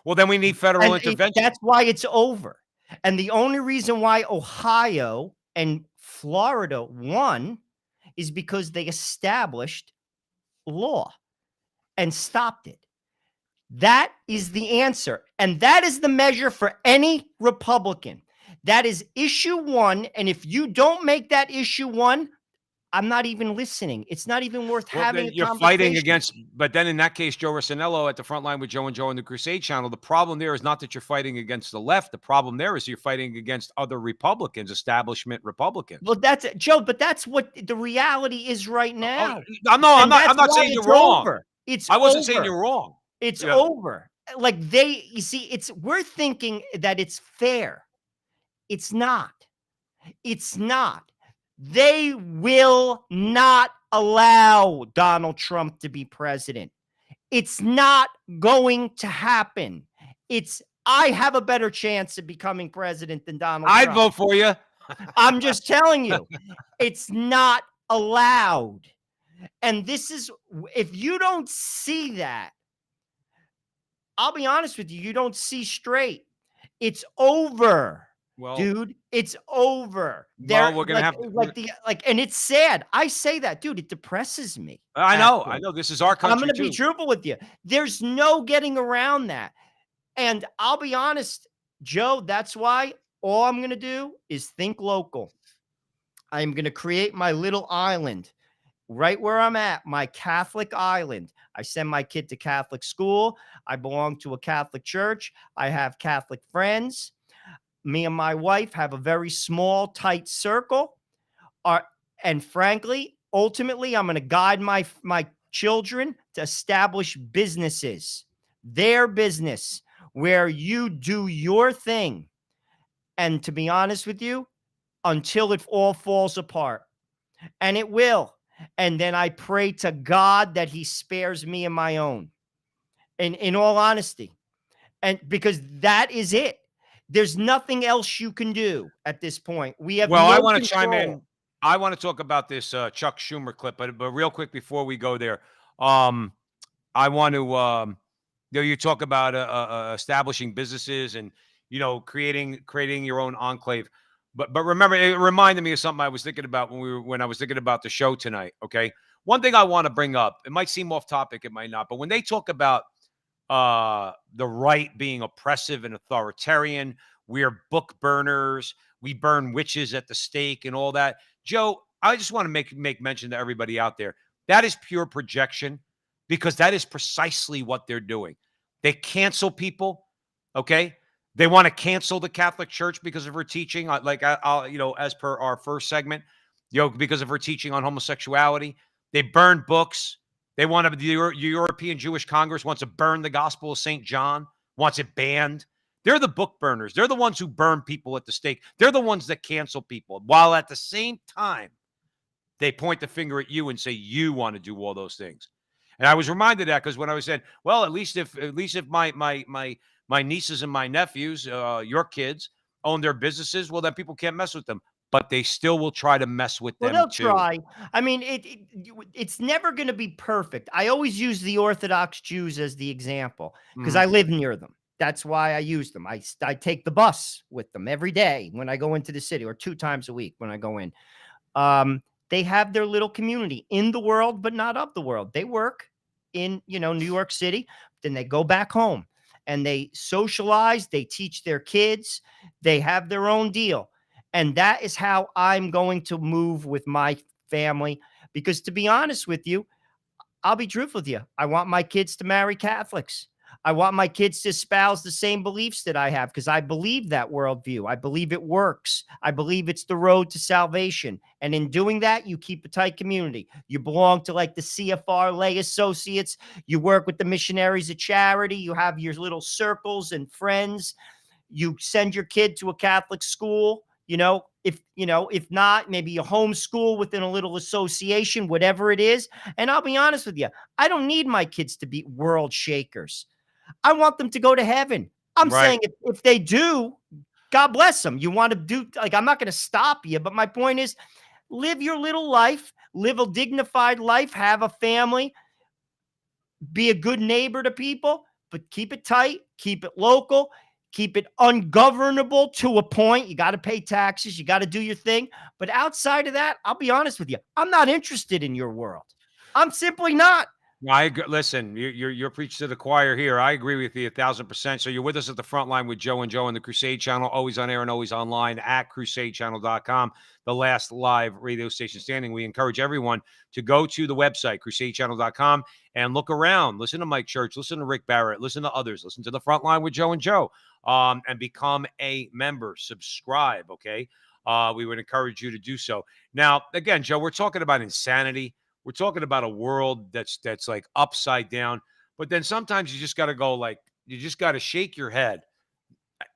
Well, then we need federal intervention. That's why it's over. And the only reason why Ohio and Florida won is because they established law and stopped it. That is the answer. And that is the measure for any Republican. That is issue one. And if you don't make that issue one, I'm not even listening. It's not even worth having a you're conversation. fighting against, but then in that case, Joe Rossinello at the Frontline with Joe and Joe on the Crusade channel, the problem there is not that you're fighting against the left. The problem there is you're fighting against other Republicans, establishment Republicans. Well, that's Joe, but that's what the reality is right now. I'm not saying you're wrong. Over. I wasn't saying you're wrong. It's over. Like you see, we're thinking that it's fair. It's not. It's not. They will not allow Donald Trump to be president. It's not going to happen. I have a better chance of becoming president than Donald Trump. I'd vote for you. I'm just telling you, it's not allowed. And this is, if you don't see that, I'll be honest with you, you don't see straight. It's over. Well, dude, it's over. Well, we're gonna and it's sad. I say that, dude. It depresses me. I know. This is our country. I'm going to be truthful with you. There's no getting around that. And I'll be honest, Joe. That's why all I'm going to do is think local. I'm going to create my little island right where I'm at, my Catholic island. I send my kid to Catholic school. I belong to a Catholic church. I have Catholic friends. Me and my wife have a very small, tight circle. And frankly, ultimately, I'm going to guide my children to establish businesses, their business, where you do your thing. And to be honest with you, until it all falls apart. And it will. And then I pray to God that he spares me and my own. And in all honesty, and because that is it. There's nothing else you can do at this point. We have Well, I no want to chime control. in. I want to talk about this Chuck Schumer clip, but real quick before we go there, um, I want to, you talk about establishing businesses and creating your own enclave. But remember, it reminded me of something I was thinking about when I was thinking about the show tonight. Okay, one thing I want to bring up. It might seem off topic, it might not, but when they talk about the right being oppressive and authoritarian, we're book burners, we burn witches at the stake, and all that. Joe, I just want to make mention to everybody out there that is pure projection, because that is precisely what they're doing. They cancel people, okay? They want to cancel the Catholic Church because of her teaching, I'll as per our first segment, because of her teaching on homosexuality. They burn books. They want to. The European Jewish Congress wants to burn the Gospel of St. John, wants it banned. They're the book burners. They're the ones who burn people at the stake. They're the ones that cancel people, while at the same time they point the finger at you and say you want to do all those things. And I was reminded of that because when I was saying, well, at least if my nieces and my nephews, your kids, own their businesses, well, then people can't mess with them. But they still will try to mess with Well, them they'll too. try. I mean, it's never going to be perfect. I always use the Orthodox Jews as the example because I live near them. That's why I use them. I take the bus with them every day when I go into the city, or 2 times a week when I go in. They have their little community in the world, but not of the world. They work in, New York City, then they go back home and they socialize, they teach their kids, they have their own deal. And that is how I'm going to move with my family. Because to be honest with you, I'll be truthful with you. I want my kids to marry Catholics. I want my kids to espouse the same beliefs that I have because I believe that worldview. I believe it works. I believe it's the road to salvation. And in doing that, you keep a tight community. You belong to like the CFR lay associates. You work with the missionaries of charity. You have your little circles and friends. You send your kid to a Catholic school. If not, maybe a homeschool within a little association, whatever it is. And I'll be honest with you, I don't need my kids to be world shakers. I want them to go to heaven. I'm Right. saying if they do, God bless them. You want to do, I'm not going to stop you, but my point is live your little life, live a dignified life, have a family, be a good neighbor to people, but keep it tight, keep it local, keep it ungovernable to a point. You got to pay taxes, you got to do your thing. But outside of that, I'll be honest with you, I'm not interested in your world. I'm simply not. Listen, you're preaching to the choir here. I agree with you 1,000%. So you're with us at the front line with Joe and Joe on the Crusade Channel, always on air and always online at crusadechannel.com, the last live radio station standing. We encourage everyone to go to the website, crusadechannel.com, and look around. Listen to Mike Church, listen to Rick Barrett, listen to others, listen to the front line with Joe and Joe, and become a member. Subscribe, okay? We would encourage you to do so. Now, again, Joe, we're talking about insanity. We're talking about a world that's like upside down. But then sometimes you just got to go you just got to shake your head.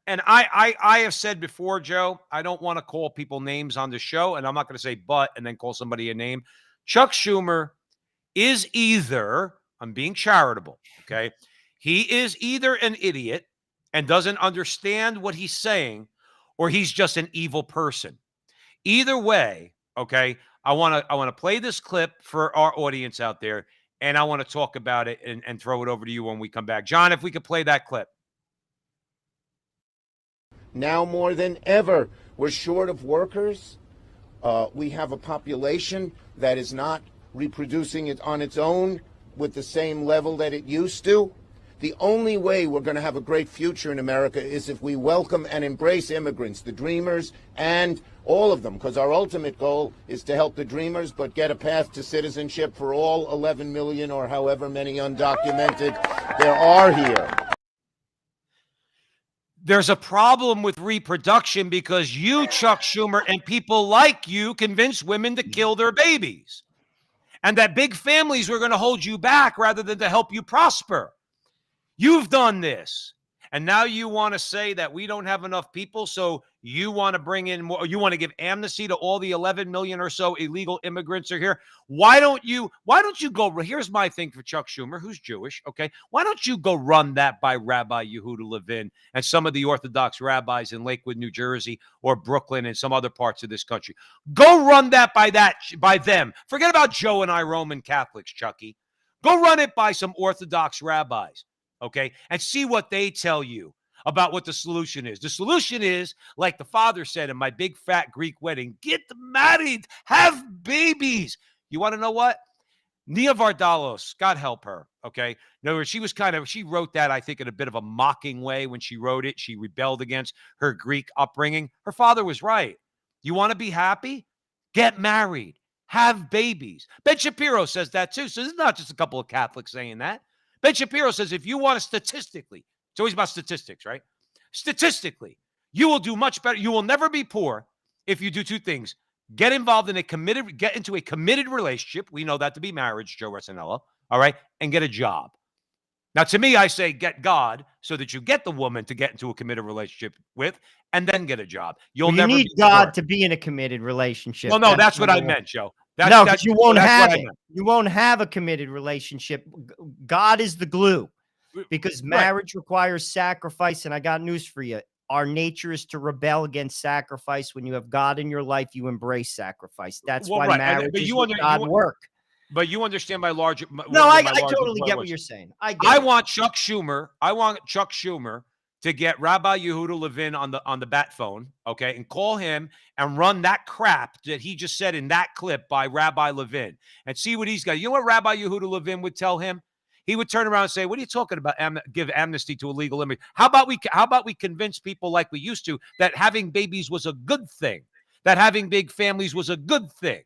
And I have said before, Joe, I don't want to call people names on the show, and I'm not going to say but and then call somebody a name. Chuck Schumer is either, I'm being charitable, okay? He is either an idiot and doesn't understand what he's saying, or he's just an evil person. Either way, okay, I want to play this clip for our audience out there, and I want to talk about it and throw it over to you when we come back. John, if we could play that clip. Now more than ever, we're short of workers. We have a population that is not reproducing it on its own with the same level that it used to. The only way we're going to have a great future in America is if we welcome and embrace immigrants, the dreamers, and all of them, because our ultimate goal is to help the dreamers, but get a path to citizenship for all 11 million or however many undocumented there are here. There's a problem with reproduction because you, Chuck Schumer, and people like you convince women to kill their babies. And that big families were going to hold you back rather than to help you prosper. You've done this. And now you want to say that we don't have enough people, so you want to bring in more, you want to give amnesty to all the 11 million or so illegal immigrants are here. Why don't you go, here's my thing for Chuck Schumer, who's Jewish, okay? Why don't you go run that by Rabbi Yehuda Levin and some of the Orthodox rabbis in Lakewood, New Jersey, or Brooklyn and some other parts of this country? Go run that by them. Forget about Joe and I Roman Catholics, Chucky. Go run it by some Orthodox rabbis, okay? And see what they tell you about what the solution is. The solution is, like the father said in my big fat Greek wedding, get married, have babies. You want to know what? Nia Vardalos, God help her, okay? In other words, she wrote that, I think, in a bit of a mocking way when she wrote it. She rebelled against her Greek upbringing. Her father was right. You want to be happy? Get married. Have babies. Ben Shapiro says that too. So this is not just a couple of Catholics saying that. Ben Shapiro says if you want to statistically, it's always about statistics, right? Statistically, you will do much better. You will never be poor if you do two things. Get into a committed relationship. We know that to be marriage, Joe Resinello. All right. And get a job. Now, to me, I say get God so that you get the woman to get into a committed relationship with and then get a job. You'll You never need be God poor. to be in a committed relationship. Well, no, that's what I meant, Joe. No, because you won't have it. Meant. You won't have a committed relationship. God is the glue because marriage requires sacrifice. And I got news for you. Our nature is to rebel against sacrifice. When you have God in your life, you embrace sacrifice. That's why marriage is God work. But you understand my larger. I totally get what you're saying. I want Chuck Schumer. I want Chuck Schumer to get Rabbi Yehuda Levin on the bat phone, okay, and call him and run that crap that he just said in that clip by Rabbi Levin and see what he's got. You know what Rabbi Yehuda Levin would tell him? He would turn around and say, "What are you talking about? Give amnesty to illegal immigrants? How about we convince people like we used to that having babies was a good thing, that having big families was a good thing?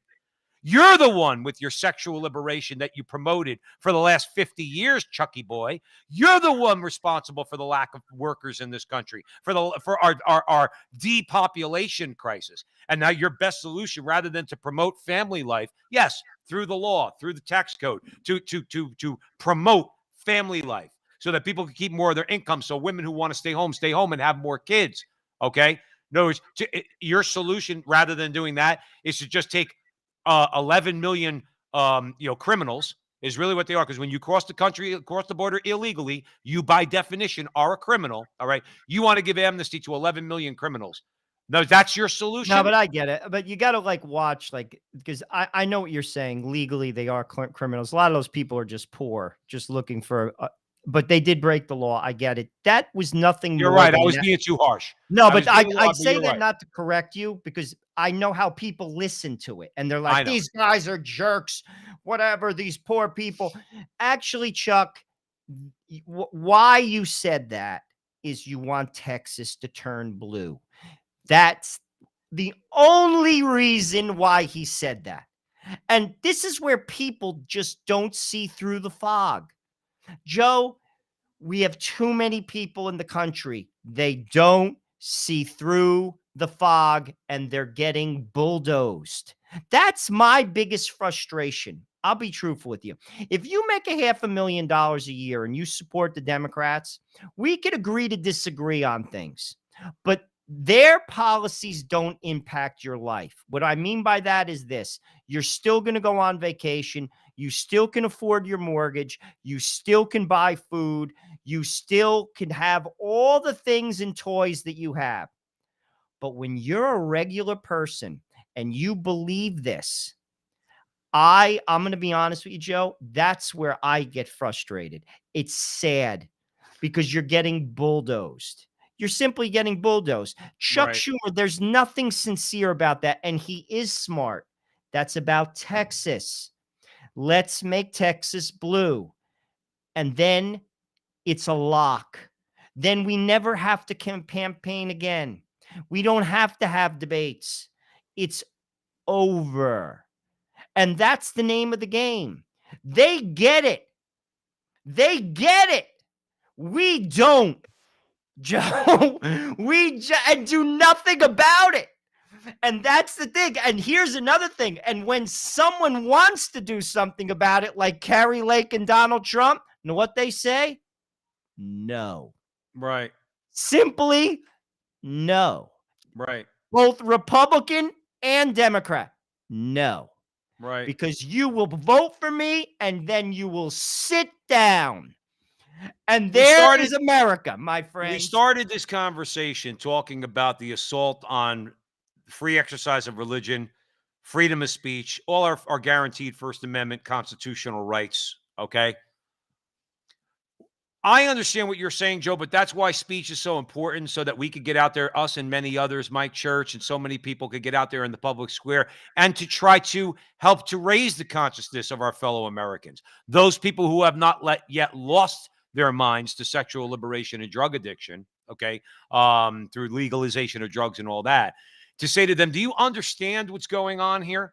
You're the one with your sexual liberation that you promoted for the last 50 years, Chucky boy. You're the one responsible for the lack of workers in this country, for our depopulation crisis. And now your best solution, rather than to promote family life, yes, through the law, through the tax code, to promote family life so that people can keep more of their income, so women who want to stay home and have more kids, okay? In other words, your solution, rather than doing that, is to just take 11 million, criminals is really what they are. Because when you cross the border illegally, you by definition are a criminal. All right. You want to give amnesty to 11 million criminals. No, that's your solution. No, but I get it. But you got to watch, because I know what you're saying. Legally, they are criminals. A lot of those people are just poor, just looking for, but they did break the law. I get it. That was nothing. You're right. I was being too harsh. No, but I'd say that not to correct you, because I know how people listen to it. And they're like, these guys are jerks, whatever, these poor people. Actually, Chuck, why you said that is you want Texas to turn blue. That's the only reason why he said that. And this is where people just don't see through the fog. Joe, we have too many people in the country. They don't see through the fog and they're getting bulldozed. That's my biggest frustration. I'll be truthful with you. If you make $500,000 a year and you support the Democrats, we could agree to disagree on things, but their policies don't impact your life. What I mean by that is this: you're still going to go on vacation. You still can afford your mortgage. You still can buy food. You still can have all the things and toys that you have. But when you're a regular person and you believe this, I'm going to be honest with you, Joe, that's where I get frustrated. It's sad because you're getting bulldozed. You're simply getting bulldozed. Chuck Schumer, there's nothing sincere about that. And he is smart. That's about Texas. Let's make Texas blue. And then it's a lock. Then we never have to campaign again. We don't have to have debates. It's over. And that's the name of the game. They get it. They get it. We don't. Joe, and do nothing about it. And that's the thing. And here's another thing. And when someone wants to do something about it, like Carrie Lake and Donald Trump, you know what they say? No. Right. Simply no. Right. Both Republican and Democrat, no. Right. Because you will vote for me and then you will sit down. And We there started is America, my we friends. started this conversation talking about the assault on free exercise of religion, freedom of speech, all our guaranteed First Amendment constitutional rights. Okay. I understand what you're saying, Joe, but that's why speech is so important so that we could get out there, us and many others, Mike Church, and so many people could get out there in the public square and to try to help to raise the consciousness of our fellow Americans. Those people who have not yet lost their minds to sexual liberation and drug addiction, okay, through legalization of drugs and all that, to say to them, do you understand what's going on here?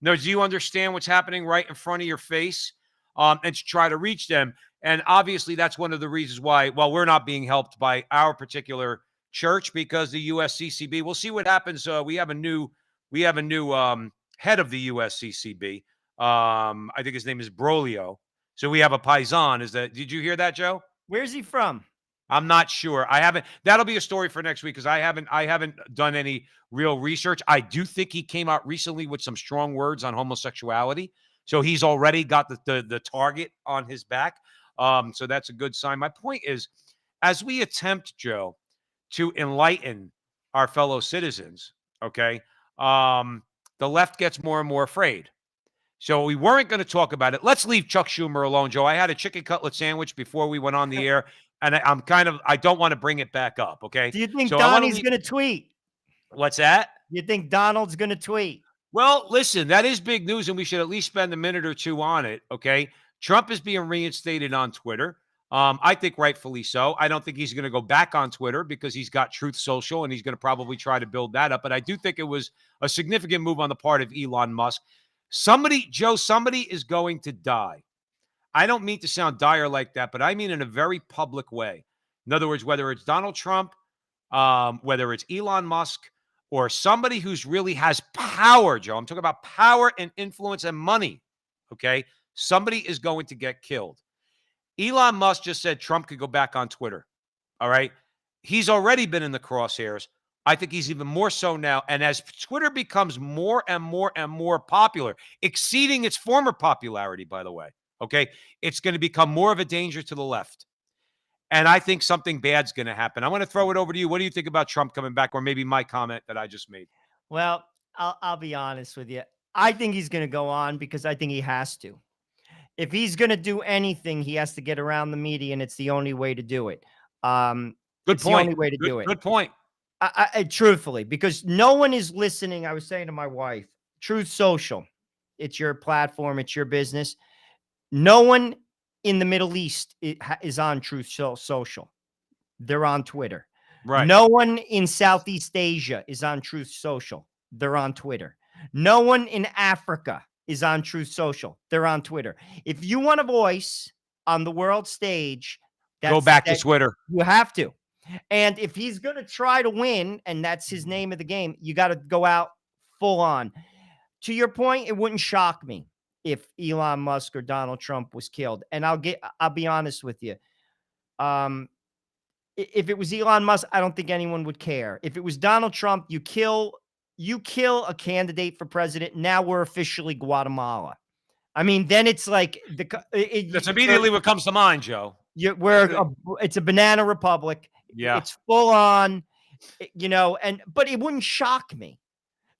No, do you understand what's happening right in front of your face? And to try to reach them. And obviously, that's one of the reasons why, well, we're not being helped by our particular church because the USCCB. We'll see what happens. We have a new head of the USCCB. I think his name is Brolio. So we have a paisan. Did you hear that, Joe? Where's he from? I'm not sure. I haven't. That'll be a story for next week because I haven't done any real research. I do think he came out recently with some strong words on homosexuality, so he's already got the target on his back. So that's a good sign. My point is, as we attempt, Joe, to enlighten our fellow citizens, okay, the left gets more and more afraid. So we weren't going to talk about it. Let's leave Chuck Schumer alone, Joe. I had a chicken cutlet sandwich before we went on the air, and I don't want to bring it back up, okay? Do you think So I want to Donnie's going to tweet? What's that? You think Donald's going to tweet? Well, listen, that is big news, and we should at least spend a minute or two on it, okay? Trump is being reinstated on Twitter. I think rightfully so. I don't think he's going to go back on Twitter because he's got Truth Social, and he's going to probably try to build that up. But I do think it was a significant move on the part of Elon Musk. Somebody is going to die. I don't mean to sound dire like that, but I mean in a very public way. In other words, whether it's Donald Trump, whether it's Elon Musk, or somebody who's really has power, Joe. I'm talking about power and influence and money. Okay. Somebody is going to get killed. Elon Musk just said Trump could go back on Twitter. All right. He's already been in the crosshairs. I think he's even more so now. And as Twitter becomes more and more and more popular, exceeding its former popularity, by the way, okay, it's going to become more of a danger to the left. And I think something bad's going to happen. I want to throw it over to you. What do you think about Trump coming back, or maybe my comment that I just made? Well, I'll be honest with you. I think he's going to go on because I think he has to. If he's going to do anything, he has to get around the media, and it's the only way to do it. Good It's point. the only way to do it. Good point. I truthfully, because no one is listening. I was saying to my wife, Truth Social, it's your platform, it's your business. No one in the Middle East is on Truth Social. They're on Twitter. Right. No one in Southeast Asia is on Truth Social. They're on Twitter. No one in Africa is on Truth Social. They're on Twitter. If you want a voice on the world stage, Go back to Twitter. You have to. And if he's going to try to win, and that's his name of the game, you got to go out full on. To your point, it wouldn't shock me if Elon Musk or Donald Trump was killed. And I'll be honest with you. If it was Elon Musk, I don't think anyone would care. If it was Donald Trump, you kill a candidate for president. Now we're officially Guatemala. I mean, then it's like That's immediately what comes to mind, Joe. It's a banana republic. Yeah. It's full on, but it wouldn't shock me.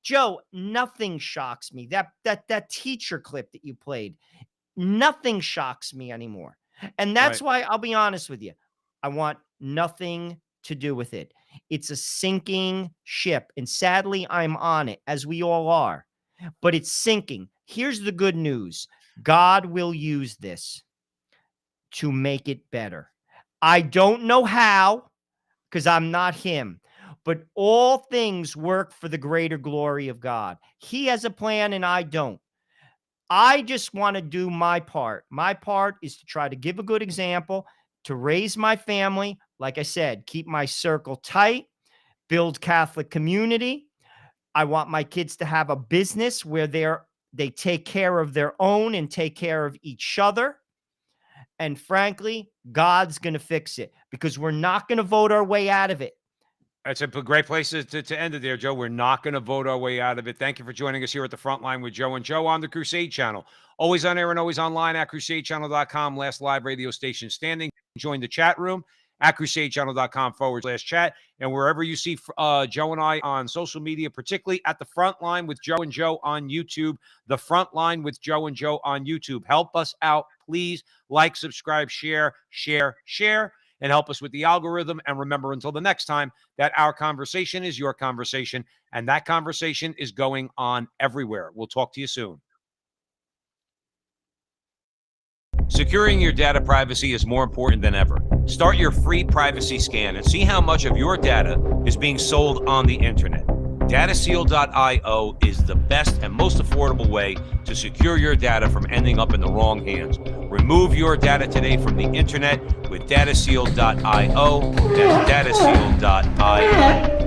Joe, nothing shocks me. That teacher clip that you played, nothing shocks me anymore. And that's why I'll be honest with you. I want nothing to do with it. It's a sinking ship. And sadly, I'm on it, as we all are. But it's sinking. Here's the good news. God will use this to make it better. I don't know how, because I'm not him. But all things work for the greater glory of God. He has a plan and I don't. I just want to do my part. My part is to try to give a good example, to raise my family. Like I said, keep my circle tight, build Catholic community. I want my kids to have a business where they take care of their own and take care of each other. And frankly, God's going to fix it because we're not going to vote our way out of it. That's a great place to end it there, Joe. We're not going to vote our way out of it. Thank you for joining us here at the Frontline with Joe and Joe on the Crusade Channel. Always on air and always online at crusadechannel.com. Last live radio station standing. Join the chat room at crusadechannel.com/chat. And wherever you see Joe and I on social media, particularly at the Frontline with Joe and Joe on YouTube, the Frontline with Joe and Joe on YouTube. Help us out, please. Like, subscribe, share, and help us with the algorithm. And remember, until the next time, that our conversation is your conversation, and that conversation is going on everywhere. We'll talk to you soon. Securing your data privacy is more important than ever. Start your free privacy scan and see how much of your data is being sold on the internet. Dataseal.io is the best and most affordable way to secure your data from ending up in the wrong hands. Remove your data today from the internet with Dataseal.io. That's Dataseal.io.